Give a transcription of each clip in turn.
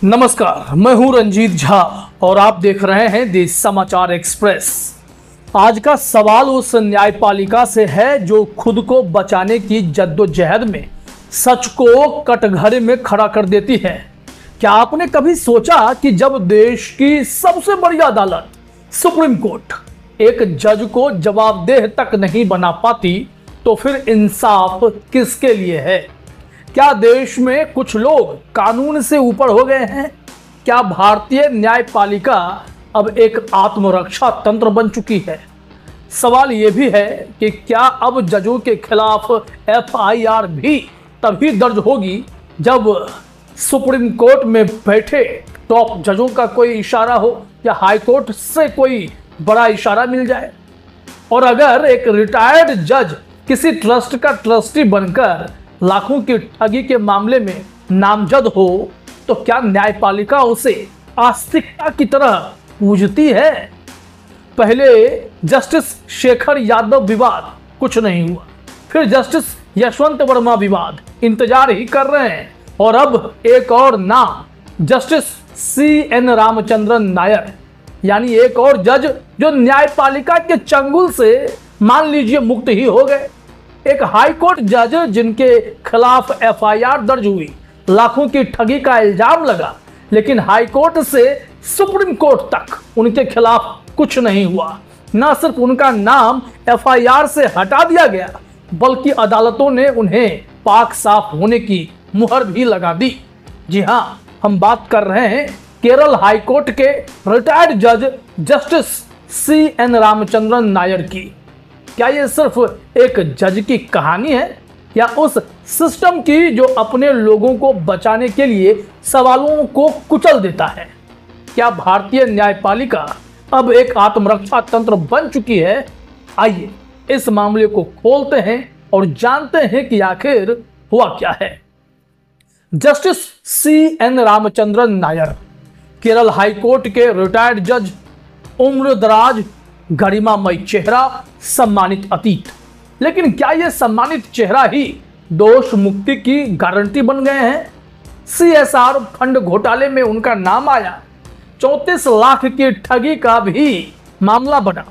नमस्कार, मैं हूं रंजीत झा और आप देख रहे हैं दी समाचार एक्सप्रेस। आज का सवाल उस न्यायपालिका से है जो खुद को बचाने की जद्दोजहद में सच को कटघरे में खड़ा कर देती है। क्या आपने कभी सोचा कि जब देश की सबसे बड़ी अदालत सुप्रीम कोर्ट एक जज को जवाबदेह तक नहीं बना पाती तो फिर इंसाफ किसके लिए है? क्या देश में कुछ लोग कानून से ऊपर हो गए हैं? क्या भारतीय न्यायपालिका अब एक आत्मरक्षा तंत्र बन चुकी है? सवाल यह भी है कि क्या अब जजों के खिलाफ एफआईआर भी तभी दर्ज होगी जब सुप्रीम कोर्ट में बैठे टॉप जजों का कोई इशारा हो या हाई कोर्ट से कोई बड़ा इशारा मिल जाए? और अगर एक रिटायर्ड जज किसी ट्रस्ट का ट्रस्टी बनकर लाखों की ठगी के मामले में नामजद हो तो क्या न्यायपालिका उसे आस्तिकता की तरह पूजती है? पहले जस्टिस शेखर यादव विवाद कुछ नहीं हुआ, फिर जस्टिस यशवंत वर्मा विवाद इंतजार ही कर रहे हैं, और अब एक और नाम जस्टिस CN रामचंद्रन नायर, यानी एक और जज जो न्यायपालिका के चंगुल से मान लीजिए मुक्त ही हो गए। एक हाई कोर्ट जज जिनके खिलाफ एफआईआर दर्ज हुई, लाखों की ठगी का इल्जाम लगा, लेकिन हाई कोर्ट से सुप्रीम कोर्ट तक उनके खिलाफ कुछ नहीं हुआ। न सिर्फ उनका नाम एफआईआर से हटा दिया गया बल्कि अदालतों ने उन्हें पाक साफ होने की मुहर भी लगा दी। जी हां, हम बात कर रहे हैं केरल हाई कोर्ट के रिटायर्ड जज जस्टिस CN रामचंद्रन नायर की। क्या ये सिर्फ एक जज की कहानी है या उस सिस्टम की जो अपने लोगों को बचाने के लिए सवालों को कुचल देता है? क्या भारतीय न्यायपालिका अब एक आत्मरक्षा तंत्र बन चुकी है? आइए इस मामले को खोलते हैं और जानते हैं कि आखिर हुआ क्या है। Justice CN Ramachandran Nair Kerala high court के रिटायर्ड जज, उम्र दराज, गरिमामय चेहरा, सम्मानित अतीत। लेकिन क्या यह सम्मानित चेहरा ही दोष मुक्ति की गारंटी बन गए हैं? CSR फंड घोटाले में उनका नाम आया, 34 लाख की ठगी का भी मामला बना,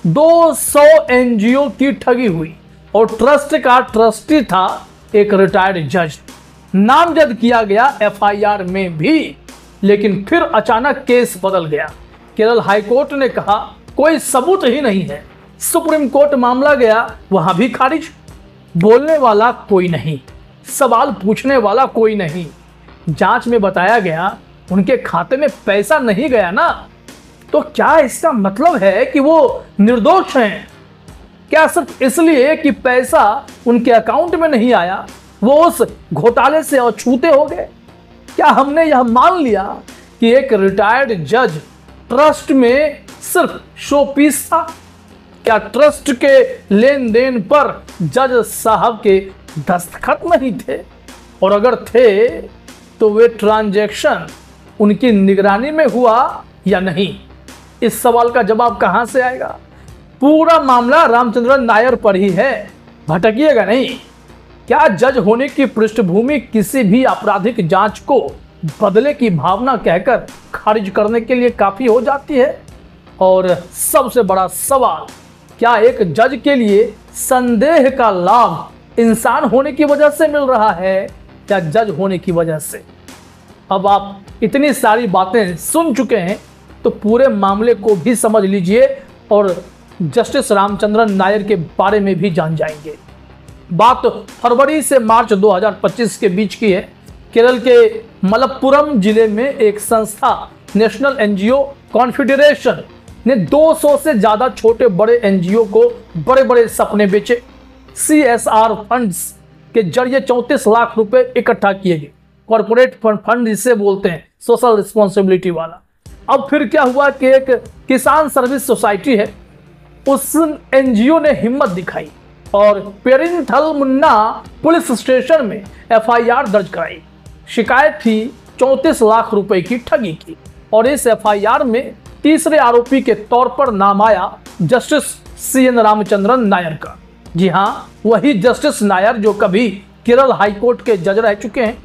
200 NGO की ठगी हुई और ट्रस्ट का ट्रस्टी था एक रिटायर्ड जज। नामजद किया गया एफआईआर में भी, लेकिन फिर अचानक केस बदल गया। केरल हाई कोर्ट ने कहा कोई सबूत ही नहीं है। सुप्रीम कोर्ट मामला गया, वहां भी खारिज। बोलने वाला कोई नहीं, सवाल पूछने वाला कोई नहीं। जांच में बताया गया उनके खाते में पैसा नहीं गया ना, तो क्या इसका मतलब है कि वो निर्दोष हैं? क्या सिर्फ इसलिए कि पैसा उनके अकाउंट में नहीं आया वो उस घोटाले से अछूते हो गए? क्या हमने यह मान लिया कि एक रिटायर्ड जज ट्रस्ट में सिर्फ शो पीस था? क्या ट्रस्ट के लेन देन पर जज साहब के दस्तखत नहीं थे? और अगर थे तो वे ट्रांजैक्शन उनकी निगरानी में हुआ या नहीं? इस सवाल का जवाब कहां से आएगा? पूरा मामला रामचंद्रन नायर पर ही है, भटकिएगा नहीं। क्या जज होने की पृष्ठभूमि किसी भी आपराधिक जांच को बदले की भावना कहकर खारिज करने के लिए काफी हो जाती है? और सबसे बड़ा सवाल, क्या एक जज के लिए संदेह का लाभ इंसान होने की वजह से मिल रहा है या जज होने की वजह से? अब आप इतनी सारी बातें सुन चुके हैं तो पूरे मामले को भी समझ लीजिए और जस्टिस रामचंद्रन नायर के बारे में भी जान जाएंगे। बात फरवरी से मार्च 2025 के बीच की है। केरल के मलप्पुरम जिले में एक संस्था नेशनल NGO कॉन्फेडरेशन ने 200 से ज्यादा छोटे बड़े NGO को बड़े बड़े सपने बेचे। CSR फंड्स के जरिए 34 लाख रुपए इकट्ठा किए गए। कॉर्पोरेट फंड जिसे बोलते हैं, सोशल रिस्पॉन्सिबिलिटी वाला। अब फिर क्या हुआ कि एक किसान सर्विस सोसाइटी है, उस NGO ने हिम्मत दिखाई और पेरिंथल मुन्ना पुलिस स्टेशन में एफआईआर दर्ज कराई। शिकायत थी 34 लाख रुपए की ठगी की, और इस एफआईआर में तीसरे आरोपी के तौर पर नाम आया जस्टिस CN रामचंद्रन नायर का। जी हाँ, वही जस्टिस नायर जो कभी केरल हाईकोर्ट के जज रह चुके हैं।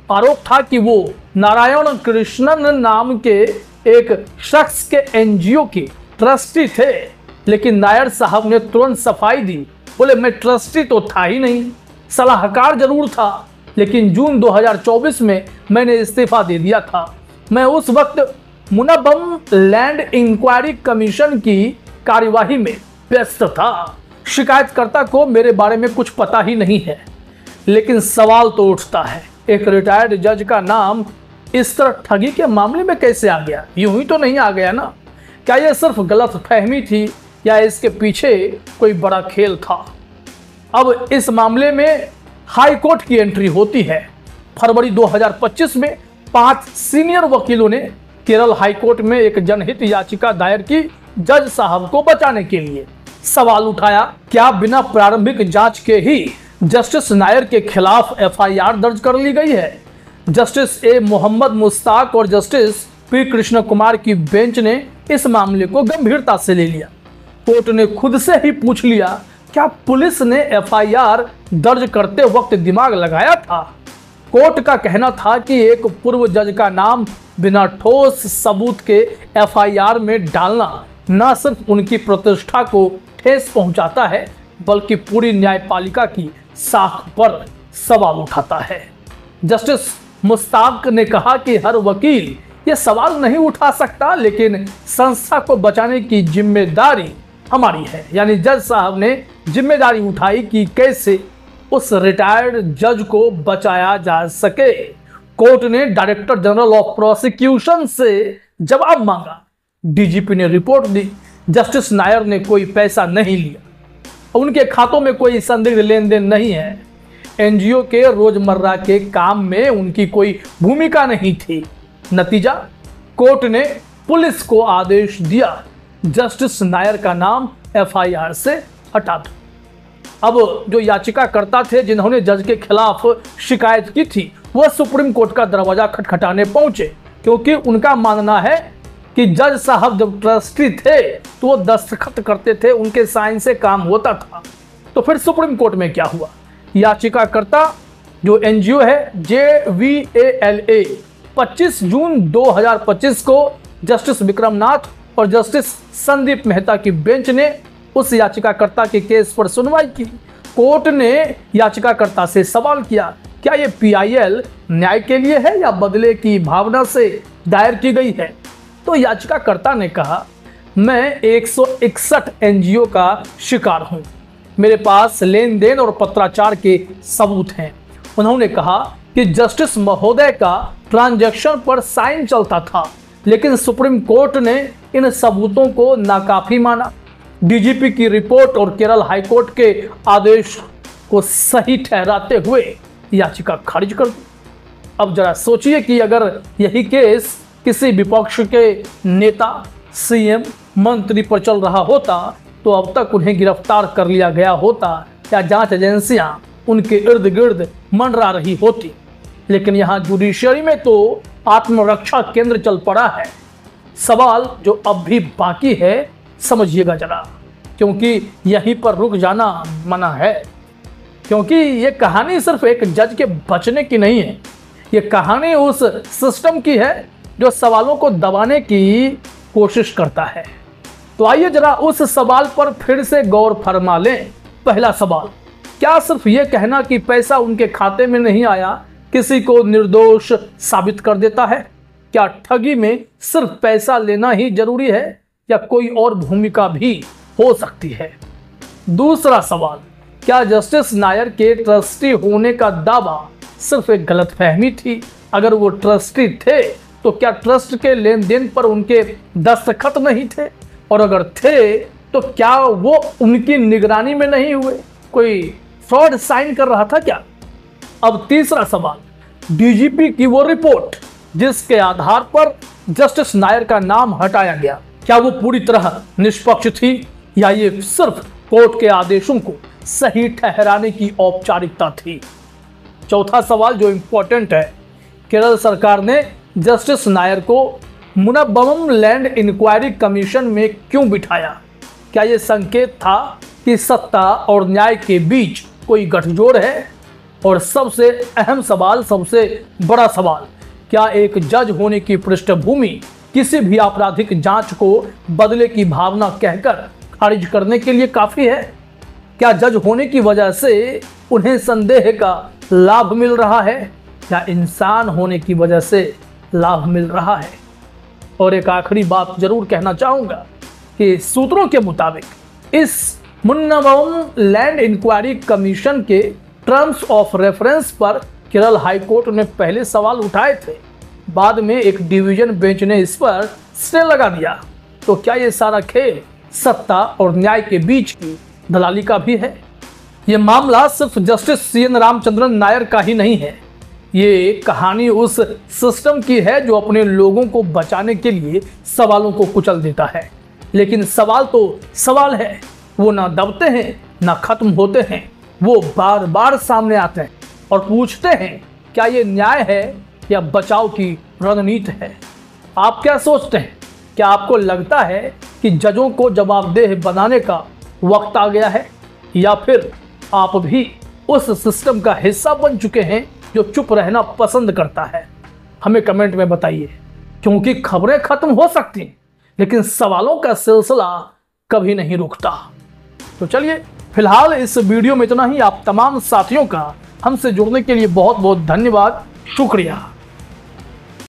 आरोप था कि वो नारायण कृष्णन नाम के एक शख्स के एनजीओ के ट्रस्टी थे, लेकिन नायर साहब ने तुरंत सफाई दी। बोले मैं ट्रस्टी तो था ही नहीं, सलाहकार जरूर था, लेकिन जून 2024 में मैंने इस्तीफा दे दिया था। मैं उस वक्त मुनब्बम लैंड इंक्वायरी कमीशन की कार्यवाही में व्यस्त था। शिकायतकर्ता को मेरे बारे में कुछ पता ही नहीं है। लेकिन सवाल तो उठता है, एक रिटायर्ड जज का नाम इस तरह ठगी के मामले में कैसे आ गया? यूं ही तो नहीं आ गया ना। क्या यह सिर्फ गलतफहमी थी या इसके पीछे कोई बड़ा खेल था? अब इस मामले में हाई कोर्ट की एंट्री होती है। फरवरी 2025 में 5 सीनियर वकीलों ने केरल हाई कोर्ट में एक जनहित याचिका दायर की जज साहब को बचाने के लिए। सवाल उठाया, क्या बिना प्रारंभिक जांच के ही जस्टिस नायर के खिलाफ एफआईआर दर्ज कर ली गई है? जस्टिस ए मोहम्मद मुश्ताक और जस्टिस पी कृष्ण कुमार की बेंच ने इस मामले को गंभीरता से ले लिया। कोर्ट ने खुद से ही पूछ लिया, क्या पुलिस ने एफआईआर दर्ज करते वक्त दिमाग लगाया था? कोर्ट का कहना था कि एक पूर्व जज का नाम बिना ठोस सबूत के एफआईआर में डालना न सिर्फ उनकी प्रतिष्ठा को ठेस पहुंचाता है, बल्कि पूरी न्यायपालिका की साख पर सवाल उठाता है। जस्टिस मुश्ताक ने कहा कि हर वकील ये सवाल नहीं उठा सकता, लेकिन संस्था को बचाने की जिम्मेदारी हमारी है। यानी जज साहब ने जिम्मेदारी उठाई कि कैसे उस रिटायर्ड जज को बचाया जा सके। कोर्ट ने डायरेक्टर जनरल ऑफ प्रोसिक्यूशन से जवाब मांगा। डीजीपी ने रिपोर्ट दी। जस्टिस नायर ने कोई पैसा नहीं लिया, उनके खातों में कोई संदिग्ध लेन देन नहीं है, एनजीओ के रोजमर्रा के काम में उनकी कोई भूमिका नहीं थी। नतीजा, कोर्ट ने पुलिस को आदेश दिया, जस्टिस नायर का नाम एफआईआर से हटा दो। अब जो याचिकाकर्ता थे जिन्होंने जज के खिलाफ शिकायत की थी, वह सुप्रीम कोर्ट का दरवाजा खटखटाने पहुंचे, क्योंकि उनका मानना है कि जज साहब जब ट्रस्टी थे तो वो दस्तखत करते थे, उनके साइन से काम होता था। तो फिर सुप्रीम कोर्ट में क्या हुआ? याचिकाकर्ता जो एनजीओ है JVALA 25 जून 2025 को जस्टिस विक्रमनाथ और जस्टिस संदीप मेहता की बेंच ने उस याचिकाकर्ता के केस पर सुनवाई की। कोर्ट ने याचिकाकर्ता से सवाल किया, क्या ये PIL न्याय के लिए है या बदले की भावना से दायर की गई है? तो याचिकाकर्ता ने कहा, मैं 161 एनजीओ का शिकार हूं, मेरे पास लेन देन और पत्राचार के सबूत हैं। उन्होंने कहा कि जस्टिस महोदय का ट्रांजैक्शन पर साइन चलता था, लेकिन सुप्रीम कोर्ट ने इन सबूतों को नाकाफी माना। डीजीपी की रिपोर्ट और केरल हाईकोर्ट के आदेश को सही ठहराते हुए याचिका खारिज कर दी। अब जरा सोचिए कि अगर यही केस किसी विपक्ष के नेता, सीएम, मंत्री पर चल रहा होता तो अब तक उन्हें गिरफ्तार कर लिया गया होता या जांच एजेंसियां उनके इर्द गिर्द मंडरा रही होती। लेकिन यहाँ जुडिशरी में तो आत्मरक्षा केंद्र चल पड़ा है। सवाल जो अब भी बाकी है, समझिएगा जरा, क्योंकि यहीं पर रुक जाना मना है। क्योंकि ये कहानी सिर्फ एक जज के बचने की नहीं है, ये कहानी उस सिस्टम की है जो सवालों को दबाने की कोशिश करता है। तो आइए जरा उस सवाल पर फिर से गौर फरमा लें। पहला सवाल, क्या सिर्फ ये कहना कि पैसा उनके खाते में नहीं आया किसी को निर्दोष साबित कर देता है? क्या ठगी में सिर्फ पैसा लेना ही जरूरी है या कोई और भूमिका भी हो सकती है? दूसरा सवाल, क्या जस्टिस नायर के ट्रस्टी होने का दावा सिर्फ एक गलतफहमी थी? अगर वो ट्रस्टी थे तो क्या ट्रस्ट के लेन देन पर उनके दस्तखत नहीं थे? और अगर थे तो क्या वो उनकी निगरानी में नहीं हुए? कोई फ्रॉड साइन कर रहा था क्या? अब तीसरा सवाल, डीजीपी की वो रिपोर्ट जिसके आधार पर जस्टिस नायर का नाम हटाया गया, क्या वो पूरी तरह निष्पक्ष थी या ये सिर्फ कोर्ट के आदेशों को सही ठहराने की औपचारिकता थी? चौथा सवाल जो इंपॉर्टेंट है, केरल सरकार ने जस्टिस नायर को मुनब्बम लैंड इंक्वायरी कमीशन में क्यों बिठाया? क्या यह संकेत था कि सत्ता और न्याय के बीच कोई गठजोड़ है? और सबसे अहम सवाल, सबसे बड़ा सवाल, क्या एक जज होने की पृष्ठभूमि किसी भी आपराधिक जांच को बदले की भावना कहकर खारिज करने के लिए काफी है? क्या जज होने की वजह से उन्हें संदेह का लाभ मिल रहा है या इंसान होने की वजह से लाभ मिल रहा है? और एक आखिरी बात जरूर कहना चाहूंगा कि सूत्रों के मुताबिक इस मुन्नावम लैंड इंक्वायरी कमीशन के टर्म्स ऑफ रेफरेंस पर केरल हाईकोर्ट ने पहले सवाल उठाए थे। बाद में एक डिवीजन बेंच ने इस पर स्टे लगा दिया। तो क्या ये सारा खेल सत्ता और न्याय के बीच की दलाली का भी है? ये मामला सिर्फ जस्टिस CN रामचंद्रन नायर का ही नहीं है। ये कहानी उस सिस्टम की है जो अपने लोगों को बचाने के लिए सवालों को कुचल देता है। लेकिन सवाल तो सवाल है, वो ना दबते हैं ना खत्म होते हैं। वो बार बार सामने आते हैं और पूछते हैं, क्या ये न्याय है या बचाव की रणनीति है? आप क्या सोचते हैं? क्या आपको लगता है कि जजों को जवाबदेह बनाने का वक्त आ गया है, या फिर आप भी उस सिस्टम का हिस्सा बन चुके हैं जो चुप रहना पसंद करता है? हमें कमेंट में बताइए, क्योंकि खबरें खत्म हो सकती हैं लेकिन सवालों का सिलसिला कभी नहीं रुकता। तो चलिए, फिलहाल इस वीडियो में इतना ही। आप तमाम साथियों का हमसे जुड़ने के लिए बहुत बहुत धन्यवाद, शुक्रिया।